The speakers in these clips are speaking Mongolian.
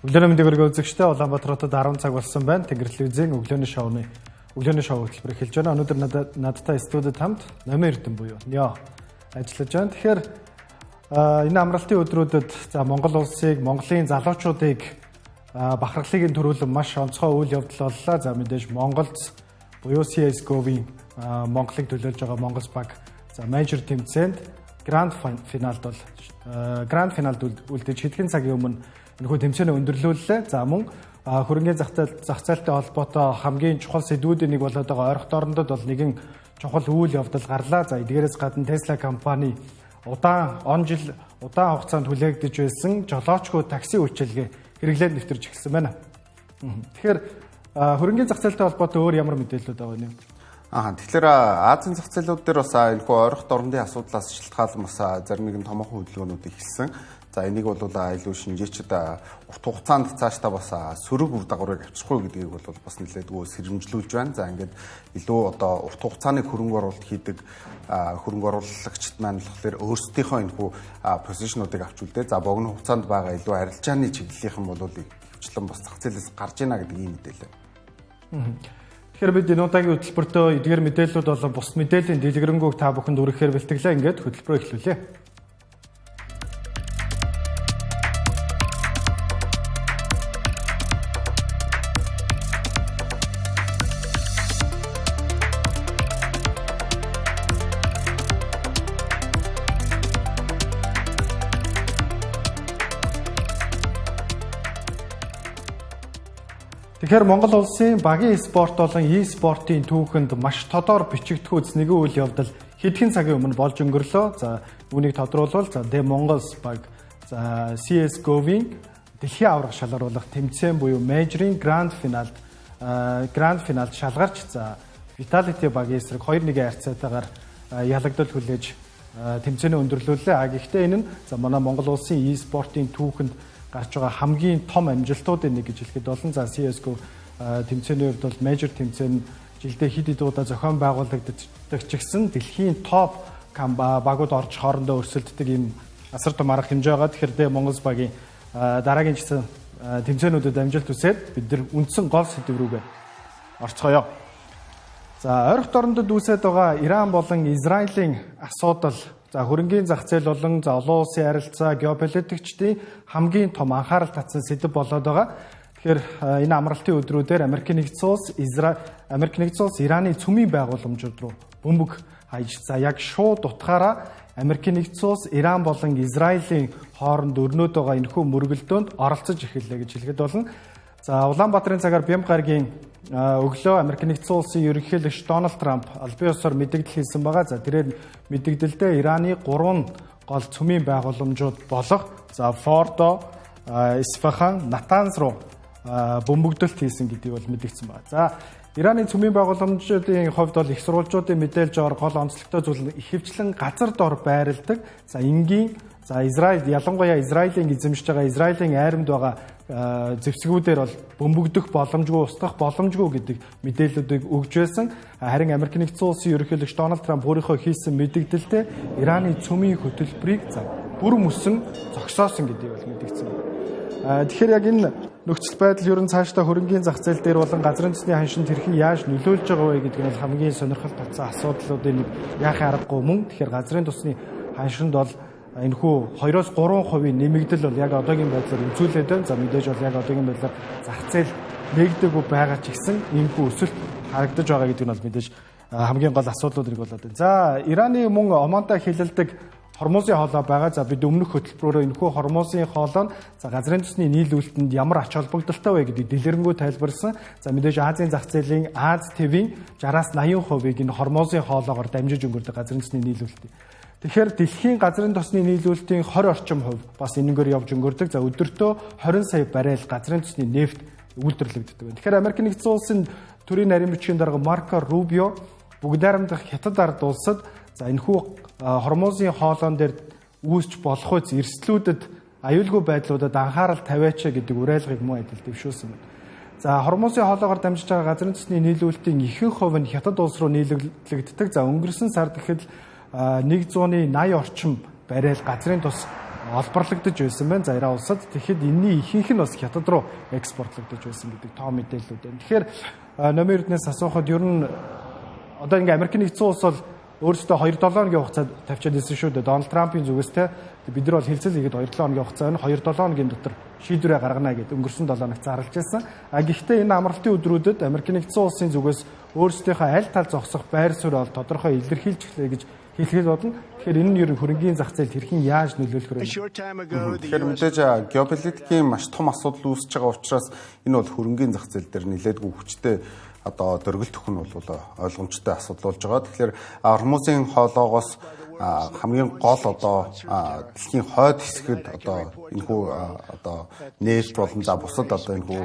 Өглөөний мэндийг үзэгчдээ Улаанбаатар хотод 10 цаг болсон байна. Тэнгэр телевизийн өглөөний шоу хөтөлбөр эхэлж байна. Өнөөдөр надтай студид хамт Номын Эрдэнэ буюу Нё ажиллаж байна. Тэгэхээр энэ амралтын өдрүүдэд Монгол улсыг, Монголын залуучуудыг бахархлыг төрүүлэн маш онцгой үйл явдал боллоо. За мэдээж Монголд буюу CS:GO-ийн Монголыг төлөөлж байгаа Монголс баг мейжер тэмцээнд гранд финалд үлдэж хэдхэн цагийн өмнө энэхүү тэмцээний өндөрлүүллээ. За мөн хөрөнгөний зах зээлтэй холбоотой хамгийн чухал сэдвүүдийн нэг болоод байгаа ойрхон дорндод бол нэгэн чухал үйл явдал гарлаа. За эдгээрээс гадна Tesla компани удаан хугацаанд хүлээгдэж байсан жолоочгүй такси үйлчилгээ хэрэглээд нэвтэрч эхэлсэн байна. Тэгэхээр хөрөнгөний зах зээлтэй холбоотой өөр ямар мэдээлэлүүд байгаа юм? Тэгэхээр Азийн зах зээлүүд дээр бас энэхүү ойрхон дорндын асуудлаас шалтгаалan бас зарим нэгэн томоохон хөдөлгөөнүүд ихэлсэн. За энийг бол илүү шинжээчид урт хугацаанд цаашдаа бас сөрөг үр дагаврыг авчихгүй гэдгийг бол бас нэлээдгүй сэрэмжлүүлж байна. За ингээд илүү одоо урт хугацааны хөрөнгө оруулалт хийдэг хөрөнгө оруулагчид маань болохоор өөрсдийнхөө энэхүү позишнуудыг авч үлдээ. За богино хугацаанд байгаа илүү арилжааны чиглэлийнхэн бол хвчлэн бас зах зээлээс гарч ийна гэдэг ийм мэдээлэл. Тэгэхээр бид энэ удаагийн хөтөлбөртөө эдгээр мэдээллүүд болон бус мэдээллийн дэлгэрэнгүй та бүхэнд хүргэхээр бэлтгэлээ. Ингээд хөтөлбөрөө эхлүүлье. Тэгэхээр Монгол улсын багийн спорт болон e-спортын түүхэнд маш тодор бичигдэхүүц нэгэн үйл явдал хэдхэн цагийн өмнө болж өнгөрлөө. За үүнийг тодруулбал The Mongols баг CS:GO-ийн дэлхийн аварга шалгаруулах тэмцээн буюу мейжрийн гранд финалд шалгарч Vitality багийн эсрэг 2-1 харьцаатайгаар ялагдал хүлээж тэмцээний өндөрлүүллээ. Гэхдээ энэ нь манай Монгол улсын e-спортын түүхэнд гарч байгаа хамгийн том амжилтуудын нэг гэж хэлэхэд болно. За CS:GO тэмцээний хувьд бол мейжер тэмцээн жилдээ хэд хэд удаа зохион байгуулагддаг ч гэсэн дэлхийн топ багууд орж хоорондоо өрсөлддөг ийм асар том арга хэмжээ байгаа. Тэгэхээр Монголс багийн дараагийн жисэн тэмцээнүүдэд амжилт хүсээд бид нар үндсэн гол сэдв рүүгээ орцгоё. За ойрхон дорндод үүсэж байгаа Иран болон Израилийн асуудал хөрөнгөний зах зээл болон олон улсын харилцаа геополитикчдын хамгийн том анхаарал татсан сэдэв болоод байгаа. Тэгэхээр энэ амралтын өдрүүдээр Америк нэгдсэн улс Ираны цөмийн байгууламжууд руу бөмбөг хаяж яг шууд утгаараа Америк нэгдсэн улс Иран болон Израилийн хооронд өрнөд байгаа энэхүү мөргөлдөөнд оролцож эхэллээ гэж хэлэхэд болно. За Улаанбаатарын цагаар Бямб гарагийн өглөө Америк нэгдсэн улсын ерөнхийлөгч Дональд Трамп албан ёсоор мэдээлэл хийсэн байгаа. За тэрээр мэдээлэлдээ Ираны 3 гол цөмийн байгууламжууд болох Фордо, Исфахан, Натанз руу бөмбөгдөлт хийсэн гэдгийг бол мэдэгдсэн байна. За Ираны цөмийн байгууламжуудын хувьд бол их сурвалжуудын мэдээлж байгаа гол онцлогтой зүйл ихэвчлэн газар дор байрладаг. Израиль ялангуяа Израилийн эзэмшиж байгаа Израилийн айрамд байгаа зэвсгүүдээр бол бөмбөгдөх боломжгүй, устгах боломжгүй гэдэг мэдээллүүдийг өгж байсан. Харин Америк нэгдсэн улсын ерөнхийлөгч Дональд Трамп өөрийнхөө хийсэн мэдээлэлдээ Ираны цөмийн хөтөлбөрийг бүр мөсөн зогсоосон гэдгийг бол мэдэгдсэн байна. Тэгэхээр яг энэ нөхцөл байдал ерөн цаашдаа хөрөнгөний зах зээл дээр болон газрын төсний ханшинд хэрхэн яаж нөлөөлж байгаа вэ гэдэг нь хамгийн сонирхол татсан асуудлуудын нэг яахын аргагүй мөн. Тэгэхээр газрын төсний ханшинд бол энэхүү 2-3% нэмэгдэл бол яг одоогийн байдлаар үзүүлээд байна. За мэдээж бол яг одоогийн байдлаар зах зээл нэгдэггүй байгаа ч гэсэн иймэрхүү өсөлт харагдаж байгаа гэдэг нь бол мэдээж хамгийн гол асуудлууд нэг болоод байна. За Ираны мөн Омонтой хилэлдэг Хормузын хоолой байгаа. За бид өмнөх хөтөлбөрөөр энэхүү Хормузын хоолой нь газрын төсний нийлүүлэлтэнд ямар ач холбогдолтой вэ гэдгийг дэлгэрэнгүй тайлбарлсан. За мэдээж Азийн зах зээлийн Аз ТV-ийн 60-80%-ийг энэ Хормузын хоолойгоор дамжиж өнгөрдөг газрын төсний нийлүүлэлт. Тэгэхээр дэлхийн газрын тосны нийлүүлэлтийн 20 орчим хувь бас энэгээр явж өнгөрдөг. За өдөртөө 20 сая баррел газрын тосны нефт үйлдвэрлэгддэг байна. Тэгэхээр Америк нэгдсэн улсын төрийн нарийн бичгийн дарга Марко Рубио бүгд найрамдах хятад ард улсад энэхүү Хормузын хоолойн дээр үүсч болох үс эрсдлүүдэд аюулгүй байдлуудад анхаарал тавиач гэдэг уриалгыг мөн адил дэвшүүлсэн байна. За Хормузын хоолойгоор дамжиж байгаа газрын тосны нийлүүлэлтийн ихэнх хувь нь хятад улс руу нийлүүлэгддэг. За өнгөрсөн сард гэхэд 180 орчим баррел газрын тос олборлогдож байсан байна. За Иран улсад тэгэхэд энэний ихэнх нь бас хятад руу экспортлогдож байсан гэдэг тоо мэдээлэлүүд байна. Тэгэхээр номер эрдэнэс асуухад ер нь одоо ингээ Америкийн нэгдсэн улс бол өөрөөсөө 2-7 хоногийн хугацаанд тавьчаад ирсэн шүү дээ. Дональд Трампын зүгээс те бид нар бол хилцэл хийгээд 2-7 хоногийн хугацаа байна. 2-7 хоногийн дотор шийдвэрээ гаргана гэд өнгөрсөн 7 хоногт зарлж байсан. Гэхдээ энэ амралтын өдрүүдэд Америкийн нэгдсэн улсын зүгээс өөрсдийнхөө аль тал зогсох байр суурь бол тодорхой илэрхийлж эхлэе гэж хэлэхэд болно. Тэгэхээр энэ нь ер нь хөрөнгөний зах зээлд хэрхэн яаж нөлөөлөх вэ? Тэгэхээр мэдээж геополитикийн маш том асуудал үүсэж байгаа учраас энэ бол хөрөнгөний зах зээл дээр нэлээдгүй хүчтэй одоо дөргөл төх нь бол ойлгомжтой асуудал болж байгаа. Тэгэхээр Ормузын хоолоогоос хамгийн гол одоо дэлхийн хойд хэсгэд одоо энэхүү одоо нээлт болон за бусад одоо энэхүү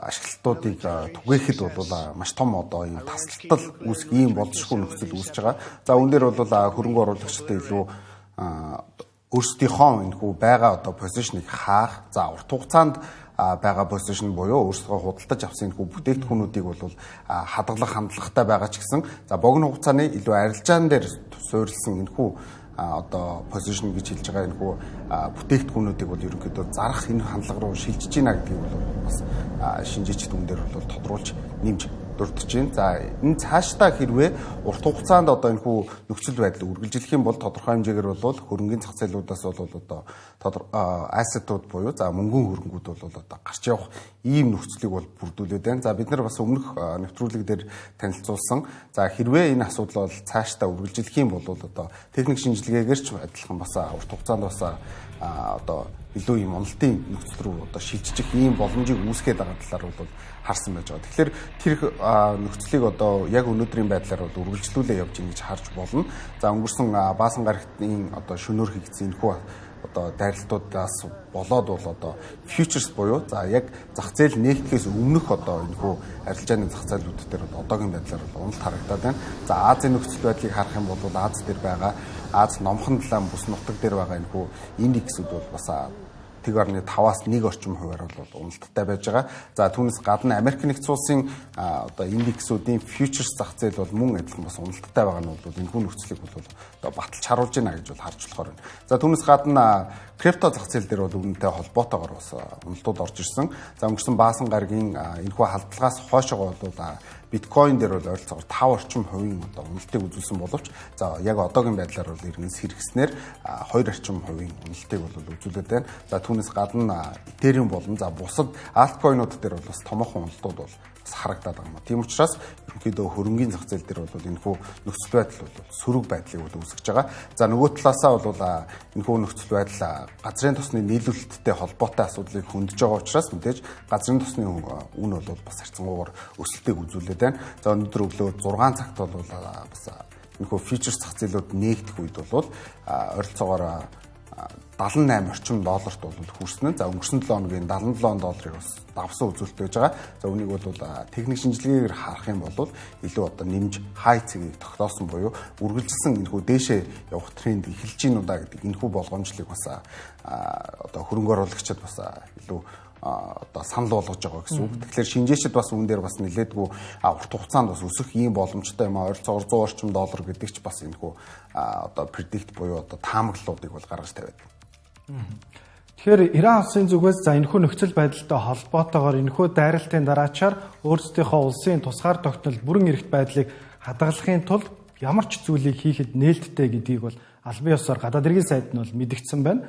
ашиглалтуудыг түгээхэд бол маш том одоо юм тасалтал үүсэх ийм болзошгүй нөхцөл үүсэж байгаа. За үүн дээр бол хөрөнгө оруулагчдад илүү өөрсдийнхөө энэхүү байгаа одоо позишныг хаах, за урт хугацаанд байгаа позишн буюу өөрсдөө худалдаж авсан энэхүү бүтээгдэхүүнүүдийг бол хадгалах хандлагатай байгаа ч гэсэн за богино хугацааны илүү арилжаан дээр суурилсан энэхүү одоо позишн гэж хэлж байгаа энэхүү бүтээгдэхүүнүүдийг бол ерөнхийдөө зарах энэ хандлага руу шилжиж байна гэдгийг бол бас шинжээчд үн дээр бол тодруулж нэмж дурдж байна. За энэ цаашдаа хэрвээ урт хугацаанд одоо энэхүү нөхцөл байдал үргэлжлэх юм бол тодорхой хэмжээгээр бол хөрөнгөний зах зээлүүдээс бол одоо ассетууд буюу за мөнгөн хөрөнгүүд бол одоо гарч явах ийм нөхцөлийг бол бүрдүүлээд байна. За бид нар бас өмнөх нэвтрүүлэг дээр танилцуулсан. За хэрвээ энэ асуудал бол цаашдаа үргэлжлэх юм бол одоо техник шинжилгээгээр ч адилхан бас урт хугацаанд бас одоо илүү юм уналтын нөхцөл рүү одоо шилжих ийм боломжийг үүсгэж байгаа талаар бол харсан байж байгаа. Тэгэхээр тэр нөхцөлийг одоо яг өнөөдрийн байдлаар бол үргэлжлүүлээ явж ийн гэж харж болно. За өнгөрсөн баасан гарагтны одоо шөнөөр хийгдсэн энэхүү одоо дайралтуудаас болоод бол одоо futures буюу за яг зах зээл нэгтгэхээс өмнөх одоо энэхүү арилжааны зах зээлүүд дээр одоогийн байдлаар уналт харагдаад байна. За Азийн нөхцөл байдлыг харах юм бол Аз дээр байгаа Аз номхон далайн бүс нутаг дээр байгаа энэхүү индексүүд бол бас 1.5-аас 1 орчим хувиар бол уналттай байж байгаа. За түүнээс гадна Америк нэгдсэн улсын одоо индексүүдийн futures зах зээл бол мөн адилхан бас уналттай байгаа нь бол энэхүү нөхцөлийг бол одоо баталж харуулж байна гэж бол харж болохоор байна. За түүнээс гадна крипто зах зээл дээр бол үүнтэй холбоотойгоор бас уналтууд орж ирсэн. За өнгөрсөн баасан гарагийн энэхүү халдлагаас хойшоо бол биткойн дээр бол ойролцоогоор 5 орчим хувийн одоо уналтыг үзүүлсэн боловч за яг одоогийн байдлаар бол иргэнс хэрэгснээр 2 орчим хувийн уналтыг бол үзүүлээд байна. За түүнээс гадна Ethereum болон за бусад альткойнууд дээр бол бас томоохон уналтууд бол бас харагдаад байгаа юм. Тийм учраас ерөнхийдөө хөрөнгөний зах зээл дээр бол энэхүү нөхцөл байдал бол сөрөг байдлыг бол үүсгэж байгаа. За нөгөө талаасаа бол энэхүү нөхцөл байдал газрын тосны нийлүүлэлттэй холбоотой асуудлыг хөндөж байгаа учраас мэдээж газрын тосны үн бол бас харьцангуйгаар өсөлтийг үзүүлээд байна. За өнөөдөр өглөө 6 цагт бол бас энэхүү futures зах зээлүүд нээгдэх үед бол ойролцоогоор 78 орчим долларт бол хүрсэн. За өнгөрсөн 7 хоногийн 77 долларыг бас давсан үзүүлэлт байж байгаа. За үнийг бол техник шинжилгээгээр харах юм бол илүү одоо нэмж хай цэгийг тогтоосон буюу үргэлжилсэн энэхүү дээшээ явах тренд эхэлж гин удаа гэдэг энэхүү болгоомжлыг бас одоо хөрөнгө оруулагчид бас илүү одоо санал болгож байгаа гэсэн үг. Тэгэхээр шинжээчид бас үүн дээр бас нэлээдгүй урт хугацаанд бас өсөх ийм боломжтой юм ойролцоогоор 100 орчим доллар гэдэг ч бас энэхүү одоо predict буюу одоо таамаглалуудыг бол гаргаж тавиад. Тэгэхээр Иран улсын зүгээс за энэхүү нөхцөл байдалтай холбоотойгоор энэхүү дайралтын дараачаар өөрсдийнхөө улсын тусгаар тогтнол бүрэн эрхт байдлыг хадгалахын тулд ямар ч зүйлийг хийхэд нээлттэй гэдгийг бол албан ёсоор гадаад иргэн сайд нь бол мэдгдсэн байна.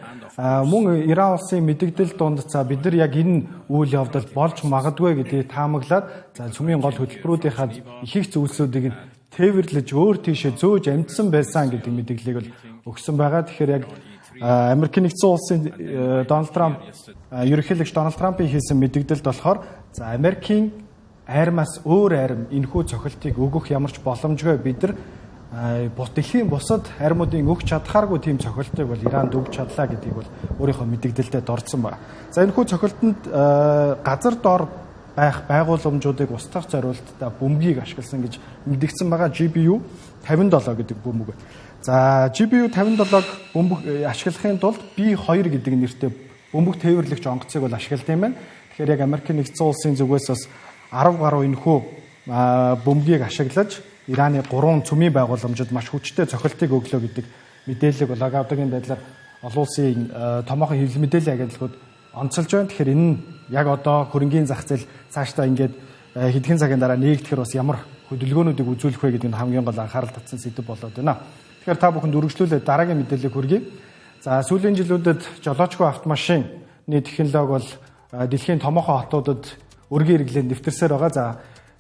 Мөн Иран улсын мэдэгдэл донд за бид нар яг энэ үйл явдал болж магадгүй гэдгийг таамаглаад за цөмийн гол хөтөлбөрүүдийнхаа их их зүйлсүүдийг нь тээвэрлэж өөр тийшээ зөөж амжсан байсан гэдэг мэдээллийг бол өгсөн байгаа. Тэгэхээр яг Америк нэгдсэн улсын Дональд Трамп ерөнхийлөгч Дональд Трампын хийсэн мэдээлэлд болохоор за Америкийн айрмаас өөр айрам энэхүү цохилтыг өгөх ямар ч боломжгүй бид нар дэлхийн бусад армуудын өгч чадхааргүй тийм цохилтыг бол Иранд өгч чадлаа гэдгийг бол өөрийнхөө мэдээлэлдээ дордсон байна. За энэхүү цохилтонд газар дор байх байгууламжуудыг устгах зорилттой бөмбөгийг ашигласан гэж мэдгдсэн байгаа. GPU 57 гэдэг бөмбөг. За GPU 57-г бөмбөг ашиглахын тулд B2 гэдэг нэртэй бөмбөг тээвэрлэгч онгоцыг бол ашигладаг юм байна. Тэгэхээр яг Америк нэгдсэн улсын зүгээс бас 10 гаруй энэхүү бөмбөгийг ашиглаж Ираны 3 цөмийн байгууламжид маш хүчтэй цохилтыг өглөө гэдэг мэдээлэл бол одоогийн байдлаар олон улсын томоохон хэвлэл мэдээллийн агентлагууд онцолж байна. Тэгэхээр энэ нь яг одоо хөрөнгийн зах зээл цаашдаа ингээд хэдхэн цагийн дараа нээгдэхээр бас ямар хөдөлгөөнүүдийг үзүүлэх вэ гэдэг нь хамгийн гол анхаарал татсан сэдэв болоод байна. Тэгэхээр та бүхэнд үргэлжлүүлээд дараагийн мэдээллийг хүргэе. За сүүлийн жилүүдэд жолоочгүй автомашины технологи бол дэлхийн томоохон хотуудад өргөн хэрэглээнд нэвтэрсээр байгаа. За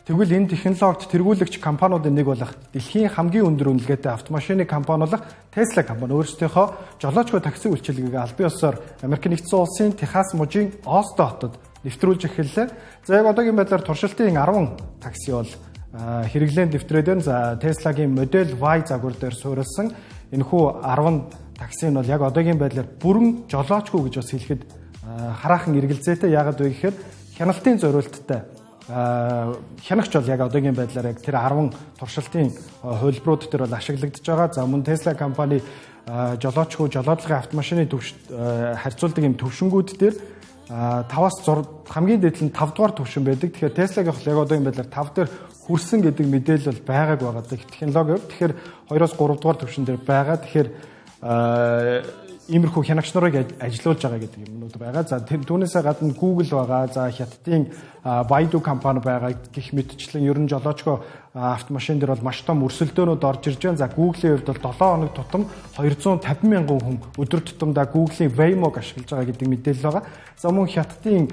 тэгвэл энэ технологид тэргүүлэгч компаниудын нэг болох дэлхийн хамгийн өндөр үнэлгээтэй автомашины компани болох Tesla компани өөрсдийнхөө жолоочгүй такси үйлчилгээг албан ёсоор Америк нэгдсэн улсын Техас мужийн Остин хотод нэвтрүүлж эхэллээ. За яг одоогийн байдлаар туршилтын 10 такси бол хэрэглээнд нэвтрээд байна. За Tesla-гийн Model Y загвар дээр суурилсан энэхүү 10 такси нь бол яг одоогийн байдлаар бүрэн жолоочгүй гэж бас хэлэхэд хараахан эргэлзээтэй. Яагаад вэ гэхээр хяналтын зориулттай хянагч бол яг одоогийн байдлаар яг тэр 10 туршилтын хувилбарууд дээр бол ашиглагдаж байгаа. За мөн Tesla компани жолоочгүй жолоодлагын автомашины харьцуулдаг юм төвшингүүд дээр 5-аас 6 хамгийн дээд нь 5 дугаар төвшин байдаг. Тэгэхээр Tesla-гийн яг одоогийн байдлаар 5 дээр хүрсэн гэдэг мэдээлэл бол байгааг байгаа. Технологи. Тэгэхээр 2-оос 3 дугаар төвшин дээр байгаа. Тэгэхээр иймэрхүү хянагч нарыг ажилуулж байгаа гэдэг юмнууд байгаа. За түүнээсээ гадна Google байгаа. За хятадын Baidu компани байгаа гэх мэтчлэн ер нь жолоочгүй автомашин дээр бол маш том өрсөлдөөнүүд орж ирж байна. За Google-ийн хувьд бол 7 хоног тутам 250 мянган хүн өдөр тутамдаа Google-ийн Waymo-г ашиглаж байгаа гэдэг мэдээлэл байгаа. За мөн хятадын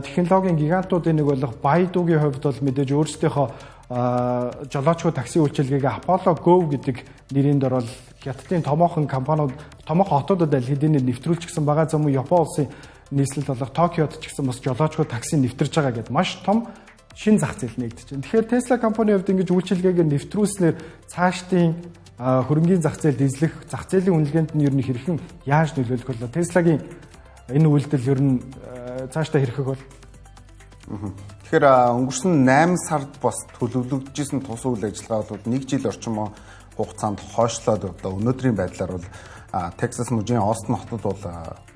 технологийн гигантуудын нэг болох Baidu-гийн хувьд бол мэдээж өөрсдийнхөө жолоочгүй такси үйлчилгээг Apollo Go гэдэг нэрийн дор бол хятадын томоохон компаниуд томоохон хотуудад аль хэдийн нэвтрүүлчихсэн байгаа. За мөн Япон улсын нийслэл болох Токиод ч гэсэн бас жолоочгүй такси нэвтэрж байгаа гэдэг маш том шин зах зээл нэгдэж байна. Тэгэхээр Tesla компани хувьд ингэж үйлчилгээг нэвтрүүлснээр цаашдын хөрөнгийн зах зээл эзлэх зах зээлийн үнэлгээнд нь ер нь хэрхэн яаж нөлөөлөх вэ? Tesla-гийн энэ үйлдэл ер нь цаашдаа хэрхэх бол Тэгэхээр өнгөрсөн 8 сард бас төлөвлөгдөжсэн тус үйл ажиллагаа бол 1 жил орчим хугацаанд хойшлоод одоо өнөөдрийн байдлаар бол Texas мужийн Остин хотод бол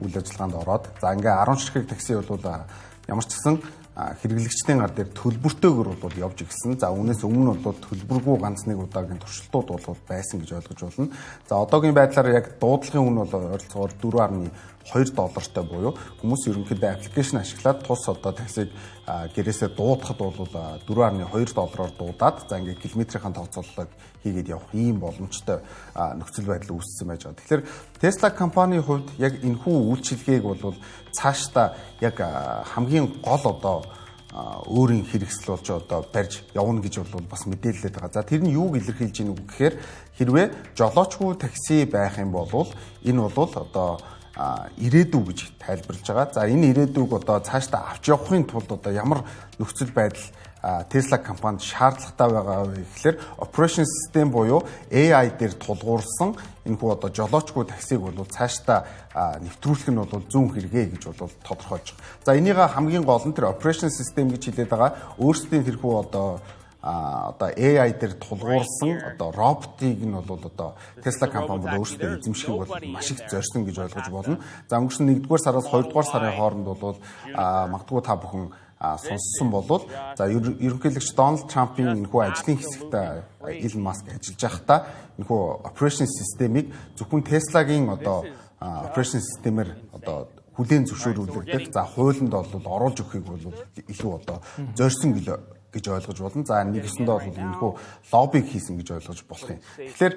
үйл ажиллагаанд ороод за ингээ 10 ширхэг такси бол ямар ч гэсэн хэрэглэгчдийн гар дээр төлбөртэйгээр бол явж ирсэн. За үүнээс өмнө бол төлбөргүй ганц нэг удаагийн туршилтууд бол байсан гэж ойлгож байна. За одоогийн байдлаар яг дуудлагын үн бол ойролцоогоор $4.2 буюу хүмүүс ерөнхийдөө аппликейшн ашиглаад тус одоо таксиг гэрээсээ дуудахад бол $4.2 дуудаад за ингээ километрийн тооцооллыг хийгээд явах ийм боломжтой нөхцөл байдал үүссэн байж байгаа. Тэгэхээр Tesla компанийн хувьд яг энэхүү үйлчилгээг бол цаашдаа яг хамгийн гол одоо өөрийн хэрэгсэл болж одоо барьж явна гэж бол бас мэдээлэлээд байгаа. За тэр нь юуг илэрхийлж ийнү гэхээр хэрвээ жолоочгүй такси байх юм бол энэ бол одоо ирээдүй гэж тайлбарлаж байгаа. За энэ ирээдүйг одоо цаашдаа авч явахын тулд одоо ямар нөхцөл байдал Tesla компанид шаардлагатай байгаа вэ гэхээр operation system буюу AI дээр тулгуурсан энэхүү одоо жолоочгүй таксиг бол цаашдаа нэвтрүүлэх нь бол зүүн хэрэгэ гэж бол тодорхойлж байгаа. За энийг хамгийн гол нь тэр operation system гэж хэлээд байгаа. Өөрсдийн тэрхүү одоо AI дээр тулгуурсан одоо роботыг нь бол одоо Tesla компани бол өөрсдөө эзэмшихийг бол маш их зорьсон гэж ойлгож болно. За өнгөрсөн 1-р сараас 2-р сарын хооронд бол магадгүй та бүхэн сонссон болвол за ерөнхийлөгч Дональд Трампын энэхүү ажлын хэсэгт Илон Маск ажиллаж байхдаа энэхүү operation system-ийг зөвхөн Tesla-гийн одоо operation system-ээр одоо хүлээн зөвшөөрүүлдэг. За хуулинд бол оруулж өгөхийг бол илүү одоо зорьсон гэж ойлгож болно. За нэгэсэндээ бол энэхүү лоббиг хийсэн гэж ойлгож болох юм. Тэгэхээр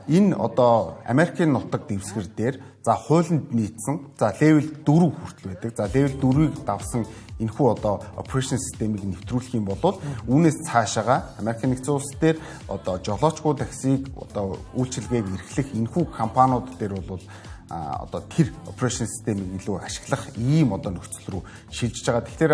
энэ одоо Америкийн нутаг дэвсгэр дээр за хуулинд нийцсэн за level 4 хүртэл байдаг. За level 4-ийг давсан энэхүү одоо operation system-ийг нэвтрүүлэх юм бол үүнээс цаашаага Америкийн нэгдсэн улс дээр одоо жолоочгүй таксиг одоо үйлчилгээг эрхлэх энэхүү компаниуд дээр бол одоо тэр operation system-ийг илүү ашиглах ийм одоо нөхцөл рүү шилжиж байгаа. Тэгэхээр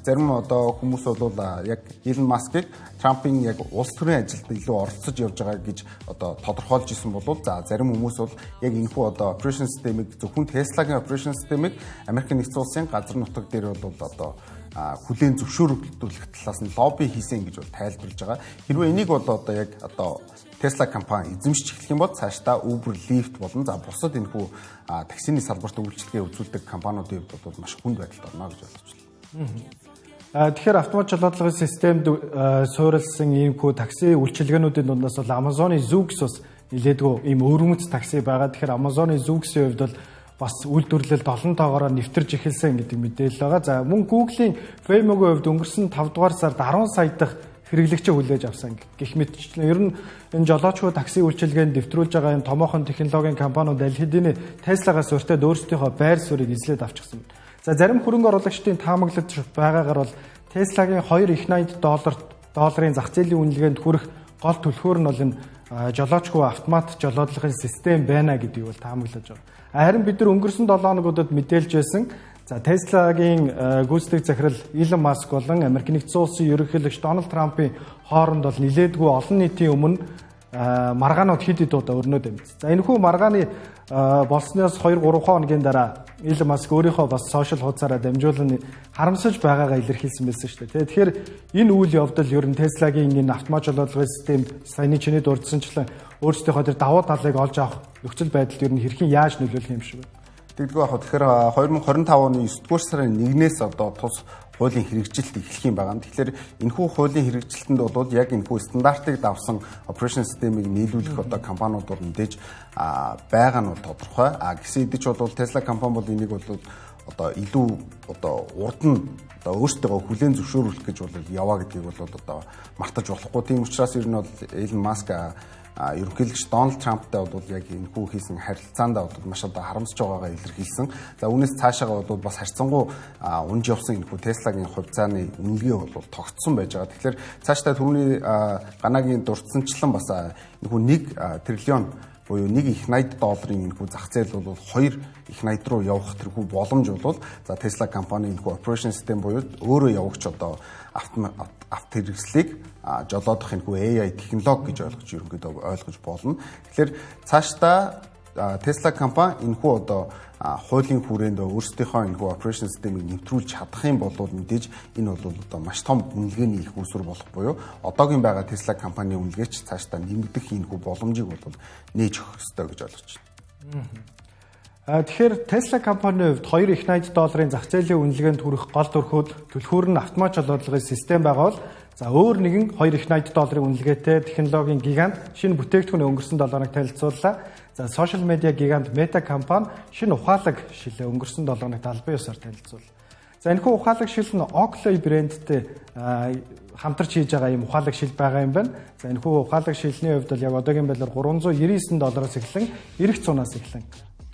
зарим одоо хүмүүс бол яг Elon Musk-ыг Трампын яг улс төрийн ажилд илүү оролцож явж байгаа гэж одоо тодорхойлж исэн бол за зарим хүмүүс бол яг энэхүү одоо operation system-ийг зөвхөн Tesla-гийн operation system-ийг Америкийн нэгдсэн улсын газар нутаг дээр бол одоо хүлээн зөвшөөрүүлэх талаас нь лобби хийсэн гэж бол тайлбарлаж байгаа. Хэрвээ энийг бол одоо яг одоо Tesla компани эзэмшиж эхлэх юм бол цаашдаа Uber, Lyft болон за бусад энэхүү таксины салбарт үйлчилгээ үзүүлдэг компаниудын хувьд бол маш хүнд байдалд орно гэж ойлгож байна. Тэгэхээр автомат жолоодлагын системд суурилсан иймхүү такси үйлчилгээнүүдийн дундаас бол Amazon-ы Zoox бас нэлээдгүй ийм өвөрмөц такси байгаа. Тэгэхээр Amazon-ы Zoox-ийн хувьд бол бас үйлдвэрлэл 7 тоогоор нэвтэрж эхэлсэн гэдэг мэдээлэл байгаа. За мөн Google-ийн Waymo-гийн хувьд өнгөрсөн 5 дугаар сард 10 сая дахь хэрэглэгчээ хүлээж авсан гэх мэтчлэн ер нь энэ жолоочгүй такси үйлчилгээнд дэвтрүүлж байгаа энэ томоохон технологийн компаниуд аль хэдийн Tesla-гаас урьдчилан өөрсдийнхөө байр суурийг эзлээд авчихсан. За зарим хөрөнгө оруулагчдын таамаглаж байгаагаар бол Tesla-гийн 2 их $80 зах зээлийн үнэлгээнд хүрэх гол түлхүүр нь бол энэ жолоочгүй автомат жолоодлогын систем байна гэдгийг бол таамаглаж байгаа. Харин бид нар өнгөрсөн 7 хоногудад мэдээлж байсан. За Tesla-гийн гүйцэтгэх захирал Elon Musk болон Америк нэгдсэн улсын ерөнхийлөгч Donald Trump-ийн хооронд бол нэлээдгүй олон нийтийн өмнө маргаанууд хэд хэд удаа өрнөд байна. За энэхүү маргааны болсноос 2-3 хоногийн дараа Elon Musk өөрийнхөө бас сошиал хуудасаараа дамжуулан харамсаж байгаагаа илэрхийлсэн байсан шүү дээ. Тэгэхээр энэ үйл явдал ер нь Tesla-гийн энэ автомат жолоодлогын системд саяны чиний дурдсанчлан өөрсдийнхөө тэр давуу талыг олж авах нөхцөл байдалд ер нь хэрхэн яаж нөлөөлөх юм шиг байна. Тэгдэггүй яг тэгэхээр 2025 оны 9-р сарын 1-ээс одоо тус хуулийн хэрэгжилт эхлэх юм байна. Тэгэхээр энэхүү хуулийн хэрэгжилтэнд бол яг энэхүү стандартыг давсан operation system-ийг нийлүүлэх одоо компаниуд бол мэдээж байгаа нь бол тодорхой. Гэсэн хэдий ч бол Tesla компани бол энийг бол одоо илүү одоо урд нь одоо өөртөө хүлээн зөвшөөрөх гэж бол яваа гэдгийг бол одоо мартаж болохгүй. Тийм учраас ер нь бол Elon Musk ерөнхийлөгч Donald Trump-тай бол яг энэхүү хийсэн харилцаанд бол маш одоо харамсаж байгаагаа илэрхийлсэн. За үүнээс цаашаага бол бас харьцангуй унж явсан энэхүү Tesla-гийн хувьцааны үнэлгээ бол тогтсон байж байгаа. Тэгэхээр цаашдаа түрүүний ганагийн дурдсанчлан бас энэхүү 1 триллион буюу 1 их $80 энэхүү зах зээл бол 2 их $80 руу явах тэрхүү боломж бол за Tesla компани энэхүү operation system буюу өөрөө явагч одоо авто хэрэгслийг жолоодох энэхүү AI технологи гэж ерөнхийдөө ойлгож болно. Тэгэхээр цаашдаа Tesla компани энэхүү одоо хуулийн хүрээнд өөрсдийнхөө энэхүү operation system-ийг нэвтрүүлж чадах юм бол мэдээж энэ бол одоо маш том үнэлгээний их үүсвэр болох буюу одоогийн байгаа Tesla компанийн үнэлгээч цаашдаа нэмэгдэх энэхүү боломжийг бол нээж өгөх ёстой гэж ойлгож байна. Тэгэхээр Tesla компанийн хувьд 2 их $80 зах зээлийн үнэлгээнд хүрэх гол түлхүүр нь автомат жолоодлогын систем байгаа бол за өөр нэгэн 2 их $80 үнэлгээтэй технологийн гигант шинэ бүтээгдэхүүн өнгөрсөн 7 хоног танилцууллаа. За сошиал медиа гигант Meta компани шинэ ухаалаг шилээ өнгөрсөн 7 хоногт албан ёсоор танилцууллаа. За энэхүү ухаалаг шил нь Oakley брэндтэй хамтарч хийж байгаа юм ухаалаг шил байгаа юм байна. За энэхүү ухаалаг шилний хувьд бол яг одоогийн байдлаар $399 эхлэн $900-аас эхлэн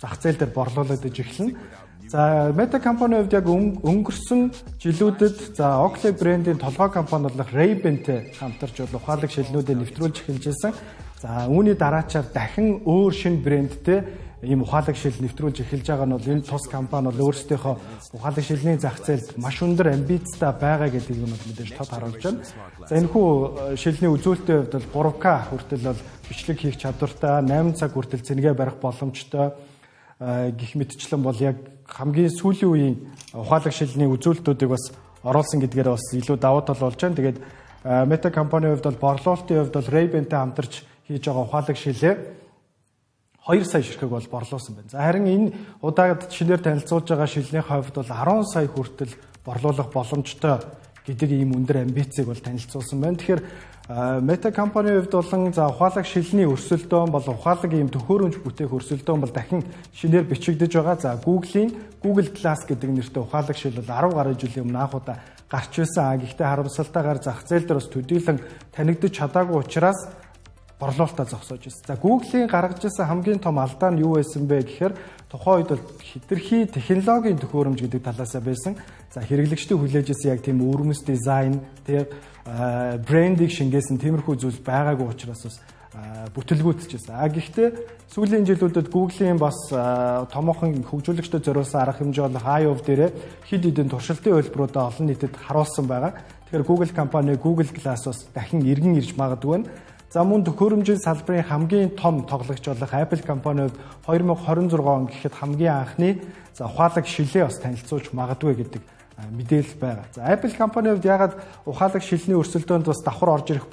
зах зээл дээр борлуулагдж эхэлнэ. За Meta компанийн хувьд яг өнгөрсөн жилүүдэд за Oakley брендийн толгой компани болох Ray-Banтэй хамтарч ухаалаг шилнүүдээ нэвтрүүлж эхэлж байсан. За үүний дараачаар дахин өөр шинэ брэндтэй ийм ухаалаг шил нэвтрүүлж эхэлж байгаа нь бол энэ тус компани бол өөрсдийнхөө ухаалаг шилний зах зээлд маш өндөр амбицтай байгаа гэдгийг нь мэдээж тод харуулж байна. За энэхүү шилний үзүүлэлтийн хувьд бол 3K хүртэл бол бичлэг хийх чадвартай, 8 цаг хүртэл цэнгээ барих боломжтой гэх мэтчлэн бол яг хамгийн сүүлийн үеийн ухаалаг шилний үзүүлэлтүүдийг бас оруулсан гэдгээр бас илүү давуу тал болж байна. Тэгээд Meta компанийн хувьд бол борлуулалтын хувьд бол Ray-Banтэй хамтарч хийж байгаа ухаалаг шилээ 2 сая ширхэг бол борлуулсан байна. За харин энэ удаагт шинээр танилцуулж байгаа шилний хувьд бол 10 сая хүртэл борлуулах боломжтой гэдэг ийм өндөр амбицийг бол танилцуулсан байна. Тэгэхээр Meta компанийн хувьд болон за ухаалаг шилний өрсөлдөөн бол ухаалаг ийм төхөөрөмж бүтээх өрсөлдөөн бол дахин шинээр бичигдэж байгаа. За Google-ийн Google Glass гэдэг нэртэй ухаалаг шил бол 10 гаруй жилийн өмнө анх удаа гарч байсан. Гэхдээ харамсалтайгаар зах зээл дээр бас төдийлөн танигдаж чадаагүй учраас борлуулалтаа зогсоож байна. За Google-ийн гаргаж ирсэн хамгийн том алдаа нь юу байсан бэ гэхээр тухайн үед бол хэтэрхий технологийн төхөөрөмж гэдэг талаасаа байсан. За хэрэглэгчдийн хүлээж ирсэн яг тийм өвөрмөс дизайн, тэг брендинг шингээсэн тиймэрхүү зүйл байгаагүй учраас бас бүтэлгүйтчихсэн. Гэхдээ сүүлийн жилүүдэд Google-ийн бас томоохон хөгжүүлэгчдэд зориулсан арга хэмжээ болох iOV дээрээ хэд хэдэн туршилтын хэлбэрүүдээ олон нийтэд харуулсан байгаа. Тэгэхээр Google компани Google Glass бас дахин иргэн ирж магадгүй. За мөн төхөөрөмжийн салбарын хамгийн том тоглогч болох Apple компани 2026 он гэхэд хамгийн анхны за ухаалаг шилээ бас танилцуулж магадгүй гэдэг мэдээлэл байгаа. За Apple компани хувьд ягаад ухаалаг шилний өрсөлдөөнд бас давхар орж ирэх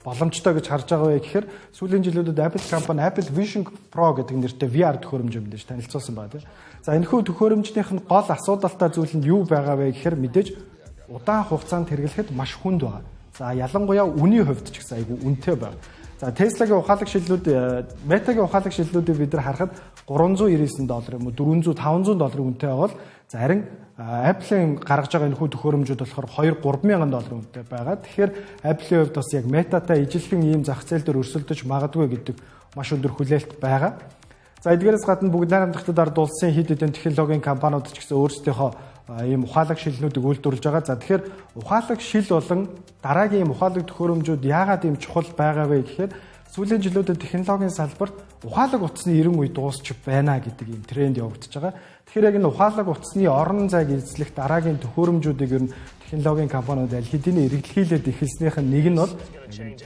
боломжтой гэж харж байгаа вэ гэхээр сүүлийн жилүүдэд Apple компани Apple Vision Pro гэдэг нэртэй VR төхөөрөмж мэдээж танилцуулсан байна. За энэхүү төхөөрөмжнийх нь гол асуудалтай зүйл нь юу байгаа вэ гэхээр мэдээж удаан хугацаанд хэрэглэхэд маш хүнд байна. За ялангуяа үнийн хувьд ч гэсэн айгүй үнэтэй байна. За Tesla-гийн ухаалаг шилнүүд, Meta-гийн ухаалаг шилнүүдийг бид нар харахад $399 юм уу $400-500 үнэтэй байгаа бол харин Apple-ийн гаргаж байгаа энэхүү төхөөрөмжүүд болохоор $2-3,000 үнэтэй байгаа. Тэгэхээр Apple-ийн хувьд бас яг Meta-тай ижилхэн ийм зах зээл дээр өрсөлдөж магадгүй гэдэг маш өндөр хүлээлт байгаа. За эдгээрээс гадна бүгд найрамдахтад ард улсын хэд хэдэн технологийн компаниуд ч гэсэн өөрсдийнхөө ийм ухаалаг шилнүүдийг үйлдвэрлэж байгаа. За тэгэхээр ухаалаг шил болон дараагийн ийм ухаалаг төхөөрөмжүүд яагаад ийм чухал байгаа вэ гэхээр сүүлийн жилүүдэд технологийн салбарт ухаалаг утасны 90 үе дуусч байна гэдэг ийм тренд явагдаж байгаа. Тэгэхээр яг энэ ухаалаг утасны орон зайг эзлэх дараагийн төхөөрөмжүүдийг ер нь технологийн компаниуд аль хэдийн эргэлхийлээд эхэлснийх нь нэг нь бол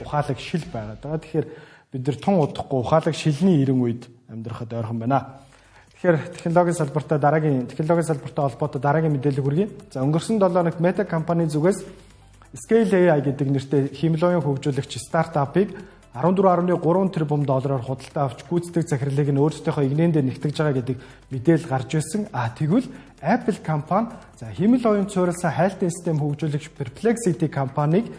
ухаалаг шил байгаа. Тэгэхээр бид нар тун удахгүй ухаалаг шилний 90 үед амьдрахад ойрхон байна. Тэгэхээр технологийн салбартай холбоотой дараагийн мэдээлэл хүргэе. За өнгөрсөн 7 хоногт Meta компани зүгээс Scale AI гэдэг нэртэй химлогийн хөгжүүлэгч стартапыг $14.3 тэрбум худалдаа авч гүйцэтгэх захирлыг нь өөрсдийнхөө игнэндээ нэгтгэж байгаа гэдэг мэдээлэл гарч ирсэн. Тэгвэл Apple компани химэл оюун цуурилсан хайлтын систем хөгжүүлэгч Perplexity компаниг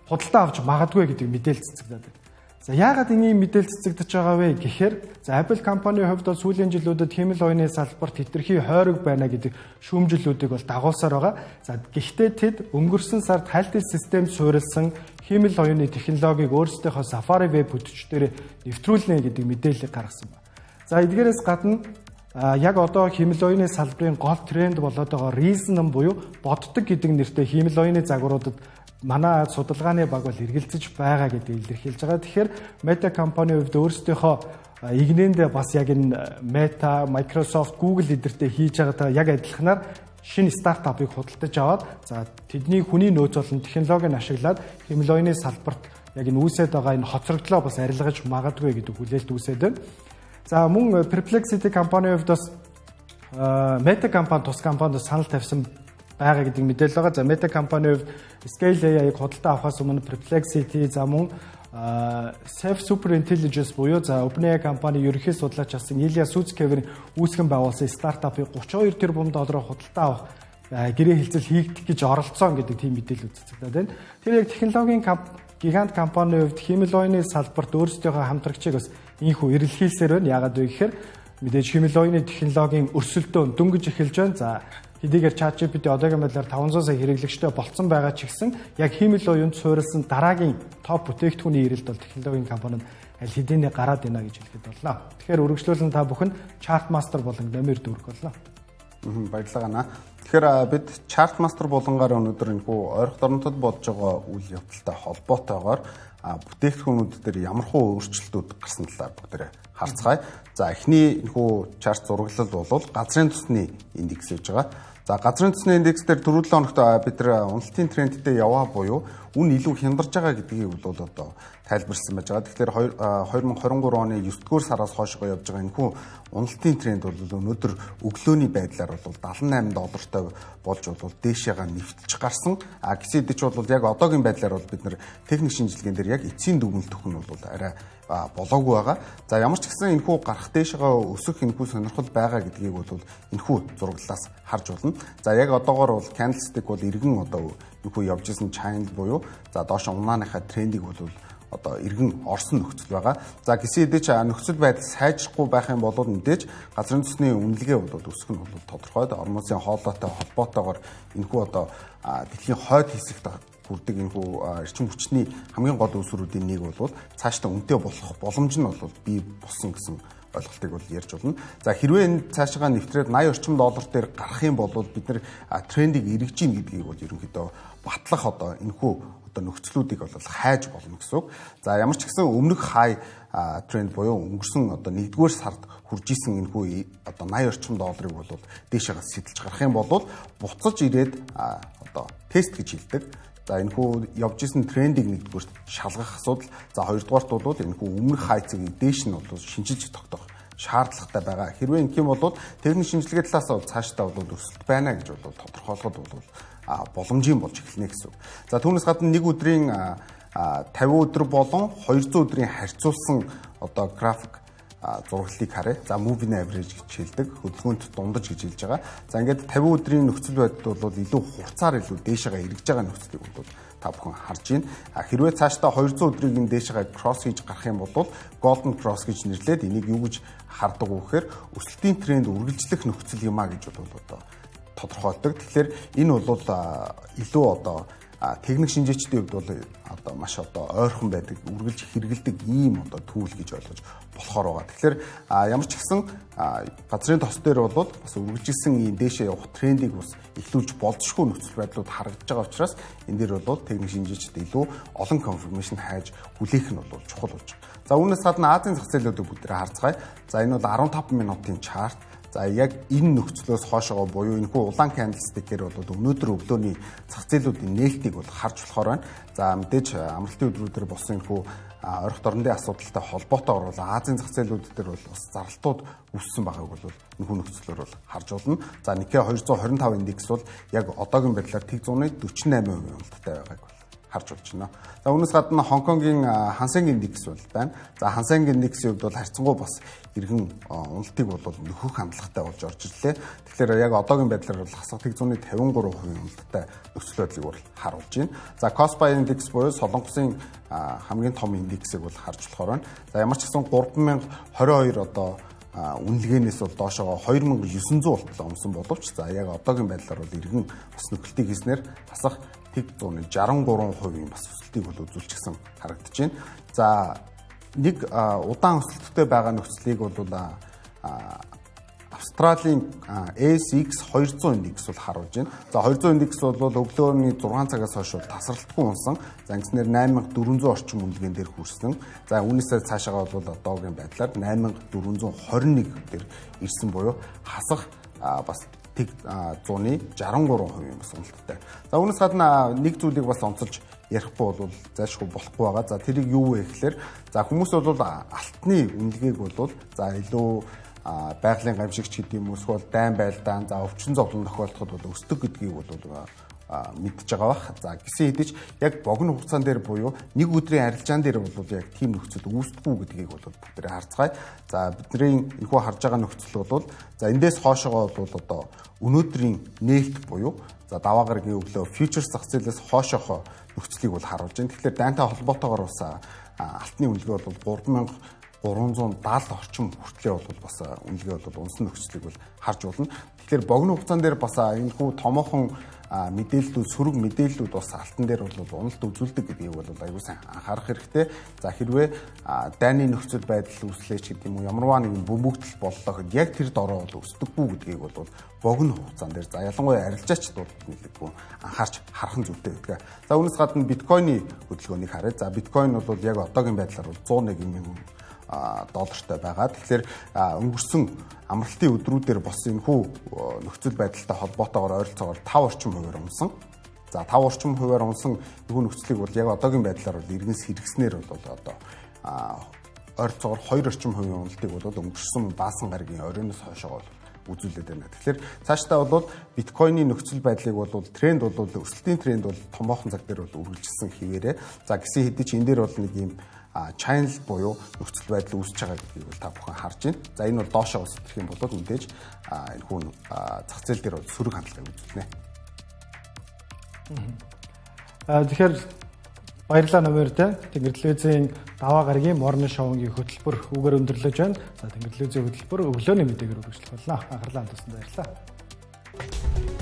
худалдаа авч магадгүй гэдэг мэдээлэл цэцэгдээд байна. За яагаад ийм мэдээлэл цэцэгдэж байгаа вэ гэхээр Apple компанийн хувьд бол сүүлийн жилүүдэд химэл оюуны салбарт хэтэрхий хойрог байна гэдэг шүүмжлүүдийг бол дагуулсаар байгаа. За гэхдээ тэд өнгөрсөн сард хайлтын систем суурилсан химэл оюуны технологиг өөрсдийнхөө Safari веб бүтэцээр нэвтрүүлнэ гэдэг мэдээллийг гаргасан байна. За эдгээрээс гадна яг одоо химэл оюуны салбарын гол тренд болоод байгаа Reason буюу боддог гэдэг нэртэй химэл оюуны загваруудад манай судалгааны баг бол эргэлзэж байгаа гэдгийг илэрхийлж байгаа. Тэгэхээр Meta компани хувьд өөрсдийнхөө игнэндээ бас яг энэ Meta, Microsoft, Google эдэртэй хийж байгаатай яг адилханаар шинэ стартапыг худалдаж аваад тэдний хүний нөөц болон технологиг ашиглаад химэл оюуны салбарт яг энэ үүсээд байгаа энэ хоцрогдлоо бас арилгаж магадгүй гэдэг хүлээлт үүсээд байна. За мөн Perplexity компани хувьд бас Meta компани тус компанид санал тавьсан байгаа гэдэг мэдээлэл байгаа. За Meta компани хувьд Scale AI-г худалдаа авахаас өмнө Perplexity мөн Self Super Intelligence буюу OpenAI компани ерөнхий судлаач асан Ilya Sutskever үүсгэн байгуулсан стартапыг $32 тэрбум худалдаа авах гэрээ хэлцэл хийгдэх гэж оролцсон гэдэг тийм мэдээлэл үзэгдээд байна. Тэр яг технологийн гигант компанийн хувьд химэл оюуны салбарт өөрсдийнхөө хамтрагчийг бас ийхүү эрэлхийлсээр байна. Яагаад вэ гэхээр мэдээж химэл оюуны технологийн өрсөлдөөн дөнгөж эхэлж байна. Хэдийгээр ChatGPT одоогийн байдлаар 500 сая хэрэглэгчтэй болцсон байгаа ч гэсэн яг химэл оюунд суурилсан дараагийн топ бүтээгдэхүүний ирэлт бол технологийн компаниуд аль хэдийнэ гараад байна гэж хэлэхэд болно. Тэгэхээр үргэлжлүүлэн та бүхэн Chartmaster болон номер дүүрэх болно. Баярлалаа. Тэгэхээр бид Chartmaster болонгаар өнөөдөр энэхүү ойрхон дорнотод бодож байгаа үйл явдалтай холбоотойгоор бүтээгдэхүүнүүд дээр ямархуу өөрчлөлтүүд гарсан талаар бүгдээ харцгаая. За эхний энэхүү чарт зураглал бол газрын тосны индекс гэж байгаа. За газрын тосны индекс дээр түрүү 7 хоногт бид уналтын трендтэй яваа буюу үн илүү хямдарж байгаа гэдгийг бол одоо тайлбарлсан байж байгаа. Тэгэхээр 2023 оны 9-р сараас хойшоо явж байгаа энэхүү уналтын тренд бол өнөөдөр өглөөний байдлаар бол $78 болж бол дээшээгээ нэвтэлж гарсан. Гэсэд ч бол яг одоогийн байдлаар бол бид нар техник шинжилгээнд дээр яг эцсийн дүгнэлт өгөх нь бол арай болоогүй байгаа. За ямар ч гэсэн энэхүү гарах дээшээгээ өсөх энэхүү сонирхол байгаа гэдгийг бол энэхүү зураглалаас харж болно. За яг одоогоор бол candlestick бол иргэн одоо энэхүү явж исэн channel буюу доош унааныхаа трендийг бол одоо иргэн орсон нөхцөл байгаа. За гисэн хэдий ч нөхцөл байдал сайжрахгүй байх юм бол мэдээж газрын тосны үнэлгээ бол өсөх нь бол тодорхой. Ормосын хоолойтой холбоотойгоор энэхүү одоо дэлхийн хойд хэсэгт хүрдэг энэхүү эрчим хүчний хамгийн гол үүсвэрүүдийн нэг бол цаашдаа үнэтэй болох боломж нь бол бий болсон гэсэн ойлголтыг бол ярьж болно. За хэрвээ энэ цаашаа нэвтрээд $80 орчим дээр гарах юм бол бид нар трендийг эргэж ийн гэдгийг бол ерөнхийдөө батлах одоо энэхүү нөхцлүүдийг бол хайж болно гэсэн үг. За ямар ч гэсэн өмнөх хай тренд буюу өнгөрсөн одоо 1-р сард хурж исэн энэхүү одоо $80 орчим бол дээшээ сэтэлж гарах юм бол буцаж ирээд одоо тест гэж хэлдэг. За энэхүү явж исэн трендийг 1-р шалгах асуудал. За 2-дугаарт бол энэхүү өмнөх хайцыг дээш нь бол шинжилж тогтоох шаардлагатай байгаа. Хэрвээ ингэх юм бол техник шинжилгээ талаас нь цаашдаа бол өсөлт байна гэж бол тодорхойлоход бол боломжийн болж эхэлнэ гэсэн үг. За түүнээс гадна нэг өдрийн 50 өдөр болон 200 өдрийн харьцуулсан одоо график зураглалыг харъя. За moving average гэж хэлдэг. Хөдөлгөөнт дундаж гэж хэлж байгаа. За ингээд 50 өдрийн нөхцөл байдал бол илүү хурцаар илүү дээшээгээ эргэж байгаа нөхцөлийг бол та бүхэн харж байна. Хэрвээ цаашдаа 200 өдрийн дээшгээ кросс хийж гарах юм бол golden cross гэж нэрлээд энийг юу гэж хардаг вэ гэхээр өсөлтийн тренд үргэлжлэх нөхцөл юм а гэж бол одоо тодорхойлдог. Тэгэхээр энэ бол илүү одоо техник шинжээчдийн хувьд бол одоо маш одоо ойрхон байдаг, үргэлж хэрэгэлдэг ийм одоо түүл гэж ойлгож болохоор байгаа. Тэгэхээр ямар ч гэсэн газрын тос дээр бол бас үргэлжилсэн ийм дээшээ явах трендийг бас эхлүүлж болзошгүй нөхцөл байдлууд харагдаж байгаа учраас энэ дээр бол техник шинжээчд илүү олон конфирмашн хайж хүлээх нь бол чухал болж байна. За үүнээс гадна Азийн зах зээлүүдийг бүгдээ харцгаая. За энэ бол 15 минутын чарт. За яг энэ нөхцлөөс хоошоо буюу энэхүү улаан кандлстикээр бол өнөөдөр өглөөний зах зээлүүдийн нээлтийг бол харж болохоор байна. За мэдээж амралтын өдрүүдээр болсон энэхүү орох дорнодын асуудалтай холбоотойгоор бол Азийн зах зээлүүд дээр бол бас зарлалтууд үүссэн байгааг бол энэхүү нөхцлөөр бол харж болно. За Nikkei 225 индекс бол яг одоогийн байдлаар тэг 148% уналттай байгааг харж болж байна. За үүнээс гадна Хонконгийн Хансенг индекс бол байна. За Хансенг индексийн хувьд бол харьцангуй бас иргэн уналтыг бол нөхөх хандлагатай болж орж ирлээ. Тэгэхээр яг одоогийн байдлаар бол хасах тэг 153% уналттай нөхцөл байдлыг бол харуулж байна. За Kospi индекс буюу Солонгосын хамгийн том индексийг бол харж болохоор байна. За ямар ч гэсэн 3022 одоо үнэлгээнээс бол доошоо 2900 болтлоо өмсөн боловч за яг одоогийн байдлаар бол иргэн бас нөхөлтийг хийснээр хасах тэг 163% бас өсөлтийг бол үзүүлчихсэн харагдаж байна. За нэг удаан өсөлттэй байгаа нөхцөлийг бол Австралийн ASX 200 индекс бол харуулж байна. За 200 индекс бол өглөөний 6 цагаас хойш тасралтгүй унсан. За ингэснээр 8400 орчим үнэлгээн дээр хүрсэн. За үүнээсээ цаашаа бол одоогийн байдлаар 8421 дээр ирсэн буюу хасах бас тэг 163% бас уналттай. За үүнээс гадна нэг зүйлийг бас онцолж ярихгүй бол зайлшгүй болохгүй байгаа. За тэрийг юу вэ гэхээр за хүмүүс бол алтны үнэлгээг бол за илүү байгалийн гамшигч гэдэг юм эсвэл дайн байлдаан за өвчин зовлон тохиолдоход бол өсдөг гэдгийг бол мэдж байгаа бах. За гисэн хэдиж яг богино хугацаан дээр буюу нэг өдрийн арилжаан дээр бол яг тийм нөхцөл үүсдэггүй гэдгийг бол бүгдээ харцгаая. За бидний энэхүү харж байгаа нөхцөл бол за эндээс хоошоо бол одоо өнөөдрийн нээлт буюу за даваа гарагийн өглөө фьючерс зах зээлээс хоошоохоо нөхцөлийг бол харуулж байна. Тэгэхээр дайнтай холбоотойгоор бас алтны үнэлгээ бол 370 орчим хүртлээ бол бас үнэлгээ бол унсан нөхцөлийг бол харж болно. Тэгэхээр богино хугацаан дээр бас энэхүү томоохон мэдээллүүд сөрөг мэдээллүүд бас алтан дээр бол уналт үзүүлдэг гэдгийг бол аюул сайн анхаарах хэрэгтэй. За хэрвээ дайны нөхцөл байдал үүслээч гэдэг юм уу ямарваа нэгэн бөмбөгдөл боллоо гэхэд яг тэр дороо бол өсдөггүй гэдгийг бол богино хугацаан дээр за ялангуяа арилжаачд бол нэлээдгүй анхаарч харах нь зүйтэй байдаг. За үүнээс гадна биткойны хөдөлгөөнийг харъя. За биткойн бол яг одоогийн байдлаар бол 101,000 доллартай байгаа. Тэгэхээр өнгөрсөн амралтын өдрүүдээр болсон энэхүү нөхцөл байдалтай холбоотойгоор ойролцоогоор 5 орчим хувиар унсан. За 5 орчим хувиар унсан энэхүү нөхцөлийг бол яг одоогийн байдлаар бол иргэнс хэрэгснээр бол одоо ойролцоогоор 2 орчим хувийн уналтыг бол өнгөрсөн баасан гарагийн оройноос хойшоо үзүүлээд байна. Тэгэхээр цаашдаа бол биткойны нөхцөл байдлыг бол тренд бол өсөлтийн тренд бол томоохон цаг дээр бол үргэлжилсэн хിവэрэ. За гисэн хэдий ч энэ дээр бол нэг юм channel буюу нөхцөл байдал үүсэж байгаа гэдгийг бол та бүхэн харж байна. За энэ бол доошоо өсөх юм бол мэдээж энэхүү зах зээл дээр бол сөрөг хандлагыг үзүүлнэ. Тэгэхээр баярлалаа номертэй. Тэнгэр телевизийн даваа гарагийн морны шоугийн хөтөлбөр үгээр өндөрлөж байна. За Тэнгэр телевизийн хөтөлбөр өглөөний мэдээгээр үргэлжлэх болно. Анхаарлаа хандуулсан баярлалаа.